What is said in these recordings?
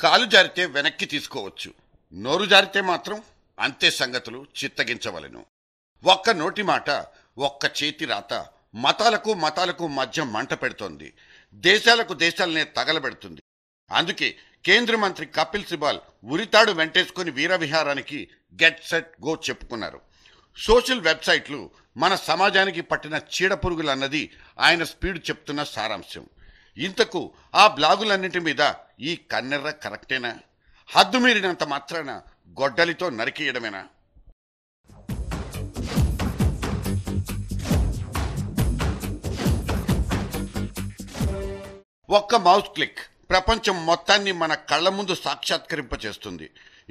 కాలు జారితే వెనక్కి తీసుకోవచ్చు, నోరు జారితే మాత్రం అంతే సంగతులు చిత్తగించవలెను. ఒక్క నోటి మాట, ఒక్క చేతి రాత మతాలకు మధ్య మంట పెడుతోంది, దేశాలకు దేశాలనే తగలబెడుతుంది. అందుకే కేంద్ర మంత్రి కపిల్ సిబాల్ ఉరితాడు వెంటేసుకుని వీరవిహారానికి గెట్ సెట్ గో చెప్పుకున్నారు. సోషల్ వెబ్సైట్లు మన సమాజానికి పట్టిన చీడపురుగులన్నది ఆయన స్పీడ్ చెప్తున్న సారాంశం. ఇంతకు ఆ బ్లాగులన్నింటి మీద ఈ కన్నెర్ర కరెక్టేనా? హద్దు మీరినంత మాత్రాన గొడ్డలితో నరికేయడమేనా? ఒక్క మౌస్ క్లిక్ ప్రపంచం మొత్తాన్ని మన కళ్ళ ముందు సాక్షాత్కరింపచేస్తుంది.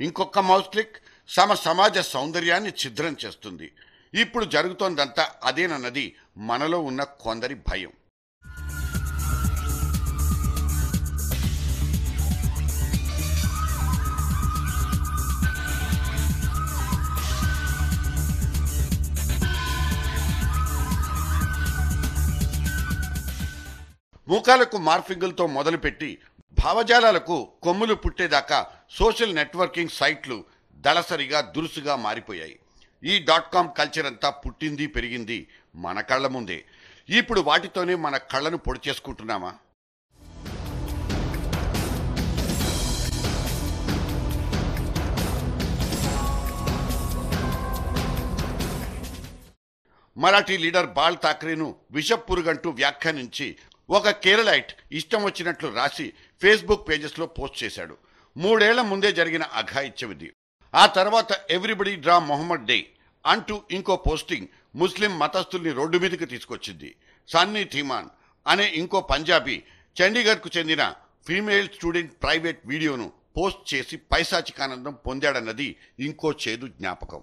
ఇంకొక మౌస్ క్లిక్ సమాజ సౌందర్యాన్ని ఛిద్రం చేస్తుంది. ఇప్పుడు జరుగుతోందంతా అదేనన్నది మనలో ఉన్న కొందరి భయం. ముఖాలకు మార్ఫింగులతో మొదలుపెట్టి భావజాలాలకు కొమ్ములు పుట్టేదాకా సోషల్ నెట్వర్కింగ్ సైట్లు దళసరిగా దురుసుగా మారిపోయాయి. ఈ .com కల్చర్ అంతా పుట్టింది పెరిగింది మన కళ్ళ ముందే. ఇప్పుడు వాటితోనే మన కళ్ళను పొడి చేసుకుంటున్నామా? మరాఠీ లీడర్ బాల్ ఠాక్రేను విషపురుగంటూ వ్యాఖ్యానించి ఒక కేరళైట్ ఇష్టం వచ్చినట్లు రాసి ఫేస్బుక్ పేజెస్లో పోస్ట్ చేశాడు. 3 ఏళ్ల ముందే జరిగిన అఘాయిత్యం ఇది. ఆ తర్వాత ఎవ్రీబడి డ్రా మొహమ్మద్ డే అంటూ ఇంకో పోస్టింగ్ ముస్లిం మతస్థుల్ని రోడ్డు మీదకి తీసుకొచ్చింది. సన్నీ థీమాన్ అనే ఇంకో పంజాబీ చండీగఢ్కు చెందిన ఫీమేల్ స్టూడెంట్ ప్రైవేట్ వీడియోను పోస్ట్ చేసి పైశాచికానందం పొందాడన్నది ఇంకో చేదు జ్ఞాపకం.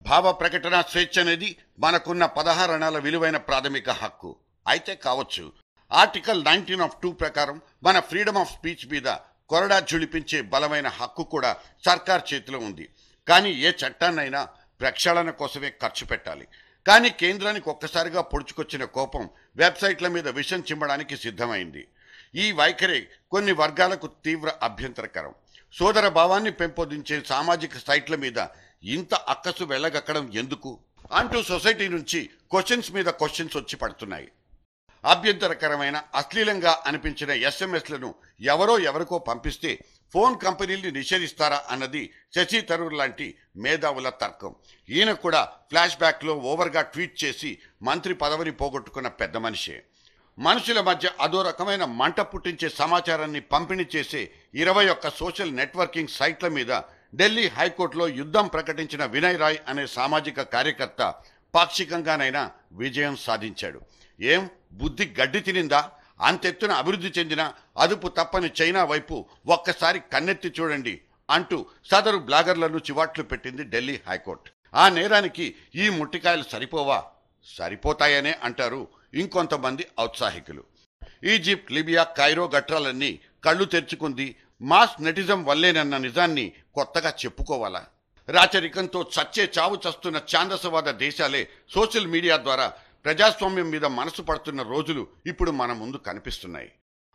భావ ప్రకటన స్వేచ్ఛ అనేది మనకున్న 16 అణాల విలువైన ప్రాథమిక హక్కు అయితే కావచ్చు. ఆర్టికల్ 19 ఆఫ్ 2 ప్రకారం మన ఫ్రీడమ్ ఆఫ్ స్పీచ్ మీద కొరడా ఝుళిపించే బలమైన హక్కు కూడా సర్కార్ చేతిలో ఉంది. కానీ ఏ చట్టాన్నైనా ప్రక్షాళన కోసమే ఖర్చు పెట్టాలి. కానీ కేంద్రానికి ఒక్కసారిగా పొడుచుకొచ్చిన కోపం వెబ్సైట్ల మీద విషం చిమ్మడానికి సిద్ధమైంది. ఈ వైఖరి కొన్ని వర్గాలకు తీవ్ర అభ్యంతరకరం. సోదర భావాన్ని పెంపొందించే సామాజిక సైట్ల మీద ఇంత అక్కసు వెళ్ళగక్కడం ఎందుకు అంటూ సొసైటీ నుంచి క్వశ్చన్స్ మీద క్వశ్చన్స్ వచ్చి పడుతున్నాయి. అభ్యంతరకరమైన అశ్లీలంగా అనిపించిన ఎస్ఎంఎస్లను ఎవరికో పంపిస్తే ఫోన్ కంపెనీల్ని నిషేధిస్తారా అన్నది శశి థరూర్ లాంటి మేధావుల తర్కం. ఈయన కూడా ఫ్లాష్ బ్యాక్లో ఓవర్గా ట్వీట్ చేసి మంత్రి పదవిని పోగొట్టుకున్న పెద్ద మనిషే. మనుషుల మధ్య అదో రకమైన మంట పుట్టించే సమాచారాన్ని పంపిణీ చేసే 21 సోషల్ నెట్వర్కింగ్ సైట్ల మీద ఢిల్లీ హైకోర్టులో యుద్ధం ప్రకటించిన వినయ్ రాయ్ అనే సామాజిక కార్యకర్త పాక్షికంగానైనా విజయం సాధించాడు. ఏం బుద్ధి గడ్డి తినిందా? అంతెత్తున అభివృద్ధి చెందిన అదుపు తప్పని చైనా వైపు ఒక్కసారి కన్నెత్తి చూడండి అంటూ సదరు బ్లాగర్లను చివాట్లు పెట్టింది ఢిల్లీ హైకోర్టు. ఆ నేరానికి ఈ ముట్టికాయలు సరిపోవా? సరిపోతాయనే అంటారు ఇంకొంతమంది ఔత్సాహికులు. ఈజిప్ట్, లిబియా, కైరో గట్రాలన్నీ కళ్ళు తెరుచుకుంది మాస్ నెటిజం వల్లేనన్న నిజాన్ని కొత్తగా చెప్పుకోవాలా? రాచరికంతో చచ్చే చావు చస్తున్న ఛాందసవాద దేశాలే సోషల్ మీడియా ద్వారా ప్రజాస్వామ్యం మీద మనసు పడుతున్న రోజులు ఇప్పుడు మన ముందు కనిపిస్తున్నాయి.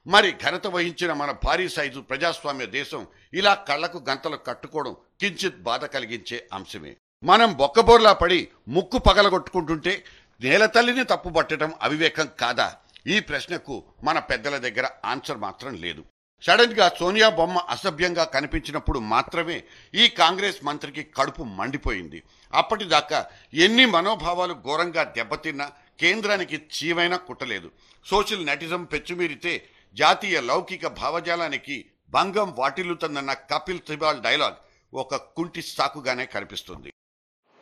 మరి ఘనత వహించిన మన భారీ సైజు ప్రజాస్వామ్య దేశం ఇలా కళ్లకు గంతలు కట్టుకోవడం కించిత్ బాధ కలిగించే అంశమే. మనం బొక్కబోర్లా పడి ముక్కు పగలగొట్టుకుంటుంటే నేల తల్లిని తప్పుపట్టడం అవివేకం కాదా? ఈ ప్రశ్నకు మన పెద్దల దగ్గర ఆన్సర్ మాత్రం లేదు. సడన్ గా సోనియా బొమ్మ అసభ్యంగా కనిపించినప్పుడు మాత్రమే ఈ కాంగ్రెస్ మంత్రికి కడుపు మండిపోయింది. అప్పటిదాకా ఎన్ని మనోభావాలు ఘోరంగా దెబ్బతిన్నా కేంద్రానికి చీవైనా కుట్టలేదు. సోషల్ నెటిజం పెచ్చుమీరితే జాతీయ లౌకిక భావజాలానికి భంగం వాటిల్లుతుందన్న కపిల్ సిబాల్ డైలాగ్ ఒక కుంటి సాకుగానే కనిపిస్తుంది.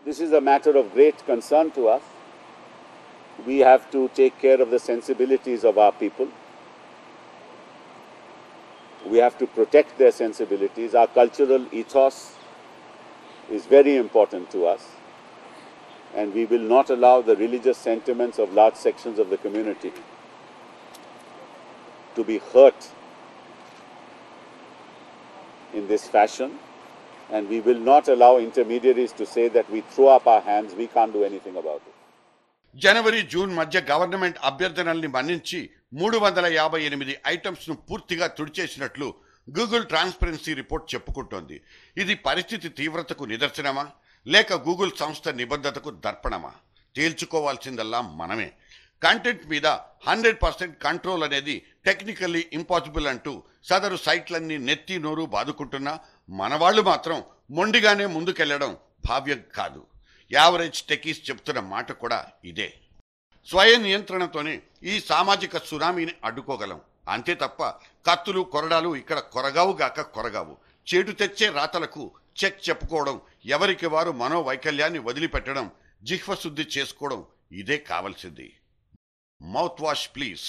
This is a matter of great concern to us. We have to take care of the sensibilities of our people. We have to protect their sensibilities. Our cultural ethos is very important to us, and we will not allow the religious sentiments of large sections of the community to be hurt in this fashion. And we will not allow intermediaries to say that we throw up our hands, we can't do anything about it. January June మధ్య government అభ్యర్థనల్ని మన్నించి 358 ఐటమ్స్ను పూర్తిగా తుడిచేసినట్లు Google transparency report చెప్పుకుంటోంది. ఇది పరిస్థితి తీవ్రతకు నిదర్శనమా లేక Google సంస్థ నిబద్ధతకు దర్పణమా? తేల్చుకోవాల్సిందల్లా మనమే. Content మీద 100% control అనేది టెక్నికల్లీ ఇంపాసిబుల్ అంటూ సదరు సైట్లన్నీ నెత్తి నోరు బాదుకుంటున్నా మనవాళ్లు మాత్రం మొండిగానే ముందుకెళ్లడం భావ్యం కాదు. యావరేజ్ టెకీస్ చెప్తున్న మాట కూడా ఇదే. స్వయం నియంత్రణతోనే ఈ సామాజిక సునామీని అడ్డుకోగలం. అంతే తప్ప కత్తులు కొరడాలు ఇక్కడ కొరగావు. చేటు తెచ్చే రాతలకు చెక్ చెప్పుకోవడం, ఎవరికి వారు మనోవైకల్యాన్ని వదిలిపెట్టడం, జిహ్వశుద్ధి చేసుకోవడం ఇదే కావాల్సింది. Mouth wash please.